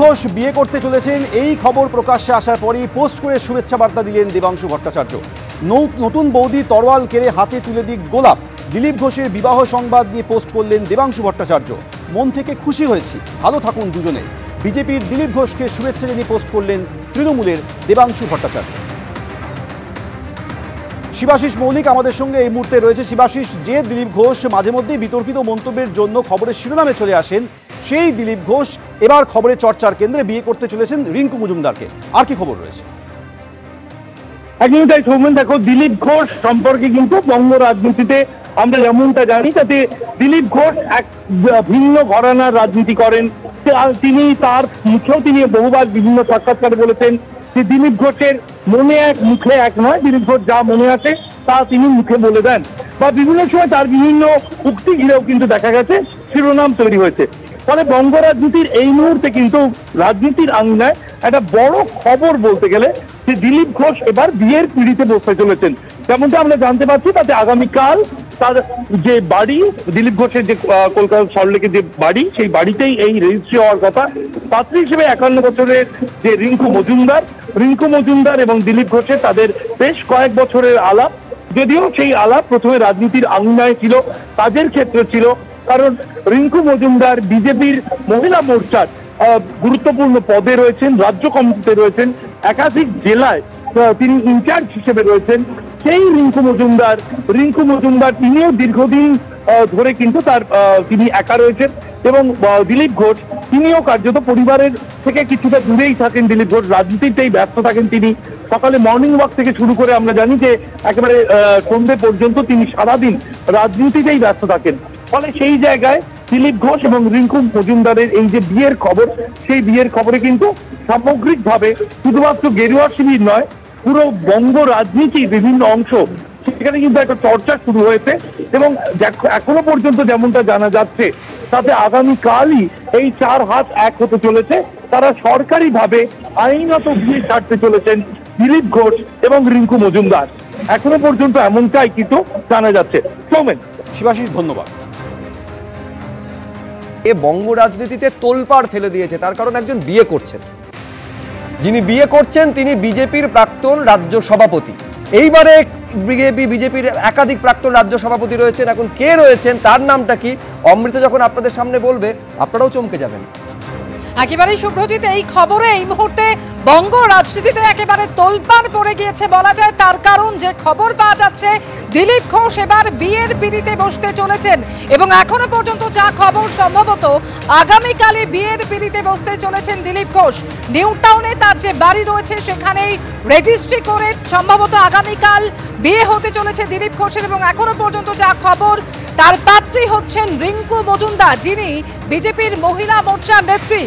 ঘোষ বিয়ে করতে চলেছেন এই খবর প্রকাশ্যে আসার পরই পোস্ট করে শুভেচ্ছা বার্তা দিলেন দেবাংশু ভট্টাচার্য। নতুন বৌদি তরোয়াল কেড়ে হাতে তুলে দিক গোলাপ, দিলীপ ঘোষের বিবাহ সংবাদ নিয়ে পোস্ট করলেন দেবাংশু ভট্টাচার্য। মন থেকে খুশি হয়েছি, ভালো থাকুন দুজনে। বিজেপির দিলীপ ঘোষকে শুভেচ্ছা জানিয়ে পোস্ট করলেন তৃণমূলের দেবাংশু ভট্টাচার্য। শিবাশিস মৌলিক আমাদের সঙ্গে এই মুহূর্তে রয়েছে। শিবাশিস, যে দিলীপ ঘোষ মাঝে মধ্যেই বিতর্কিত মন্তব্যের জন্য খবরের শিরোনামে চলে আসেন, সেই দিলীপ ঘোষ এবার খবরের চর্চার কেন্দ্রে, বিয়ে করতে চলেছেন রিঙ্কু মজুমদারকে। আর কি খবর রয়েছে? একদমই তাই সৌমেন, দেখো দিলীপ ঘোষ সম্পর্কে কিন্তু বঙ্গ রাজনীতিতে আমরা যেমনটা জানি, তাতে দিলীপ ঘোষ এক ভিন্ন ঘরানার রাজনীতি করেন। তিনি তার মুখেও তিনি বহুবার বিভিন্ন সাক্ষাৎকারে বলেছেন যে দিলীপ ঘোষের মনে এক মুখে এক নয়, দিলীপ ঘোষ যা মনে আছে তা তিনি মুখে বলে দেন, বা বিভিন্ন সময় তার বিভিন্ন উক্তি ঘিরেও কিন্তু দেখা গেছে শিরোনাম তৈরি হয়েছে। ফলে বঙ্গ রাজনীতির এই মুহূর্তে কিন্তু রাজনীতির আঙিনায় একটা বড় খবর বলতে গেলে যে দিলীপ ঘোষ এবার বিয়ের পিঁড়িতে বসতে চলেছেন। যেমনটা আমরা জানতে পারছি, তাতে আগামীকাল তার যে বাড়ি, দিলীপ ঘোষের যে কলকাতা সল্টলেকের যে বাড়ি, সেই বাড়িতেই এই রেজিস্ট্রি হওয়ার কথা। পাত্রী হিসেবে 51 বছরের যে রিঙ্কু মজুমদার এবং দিলীপ ঘোষের তাদের বেশ কয়েক বছরের আলাপ, যদিও সেই আলাপ প্রথমে রাজনীতির আঙিনায় ছিল, কাজের ক্ষেত্রে ছিল। কারণ রিঙ্কু মজুমদার বিজেপির মহিলা মোর্চার গুরুত্বপূর্ণ পদে রয়েছেন, রাজ্য কমিটিতে রয়েছেন, একাধিক জেলায় তিনি ইনচার্জ হিসেবে রয়েছেন। সেই রিঙ্কু মজুমদার তিনিও দীর্ঘদিন ধরে কিন্তু তিনি একা রয়েছেন, এবং দিলীপ ঘোষ তিনিও কার্যত পরিবারের থেকে কিছুটা দূরেই থাকেন। দিলীপ ঘোষ রাজনীতিতেই ব্যস্ত থাকেন। তিনি সকালে মর্নিং ওয়াক থেকে শুরু করে আমরা জানি যে একেবারে সন্ধ্যে পর্যন্ত তিনি সারাদিন রাজনীতিতেই ব্যস্ত থাকেন। ফলে সেই জায়গায় দিলীপ ঘোষ এবং রিঙ্কু মজুমদারের এই যে বিয়ের খবর, সেই বিয়ের খবরে কিন্তু সামগ্রিকভাবে শুধুমাত্র গেরুয়া শিবির নয়, পুরো বঙ্গ রাজনীতির বিভিন্ন অংশ সেখানে কিন্তু একটা চর্চা শুরু হয়েছে। এবং এখনো পর্যন্ত যেমনটা জানা যাচ্ছে, তাতে আগামীকালই এই চার হাত এক হতে চলেছে। তারা সরকারিভাবে আইনত বিয়ে ছাড়তে চলেছেন দিলীপ ঘোষ এবং রিঙ্কু মজুমদার। এখনো পর্যন্ত এমনটাই কিন্তু জানা যাচ্ছে। সৌমেন, শিবাশিস, ধন্যবাদ। এ বঙ্গ রাজনীতিতে তোলপাড় ফেলে দিয়েছে, তার কারণ একজন বিয়ে করছেন। যিনি বিয়ে করছেন তিনি বিজেপির প্রাক্তন রাজ্য সভাপতি। এইবারে বিজেপির একাধিক প্রাক্তন রাজ্য সভাপতি রয়েছেন। এখন কে রয়েছেন, তার নামটা কি, অমৃত যখন আপনাদের সামনে বলবে আপনারাও চমকে যাবেন। একেবারেই শুভ্রজিৎ, এই খবরে এই মুহূর্তে বঙ্গ রাজনীতিতে একেবারে তোলপাড় পড়ে গিয়েছে বলা যায়। তার কারণ যে খবর পাওয়া যাচ্ছে, দিলীপ ঘোষ এবার বিয়ের পিঁড়িতে বসতে চলেছেন, এবং এখনো পর্যন্ত যা খবর সম্ভবত আগামীকালই বিয়ের পিঁড়িতে বসতে চলেছেন দিলীপ ঘোষ। নিউ টাউনে তার যে বাড়ি রয়েছে সেখানেই রেজিস্ট্রি করে সম্ভবত আগামীকাল বিয়ে হতে চলেছে দিলীপ ঘোষের। এবং এখনো পর্যন্ত যা খবর, তার পাত্রী হচ্ছেন রিঙ্কু মজুমদার, যিনি বিজেপির মহিলা মোর্চার নেত্রী।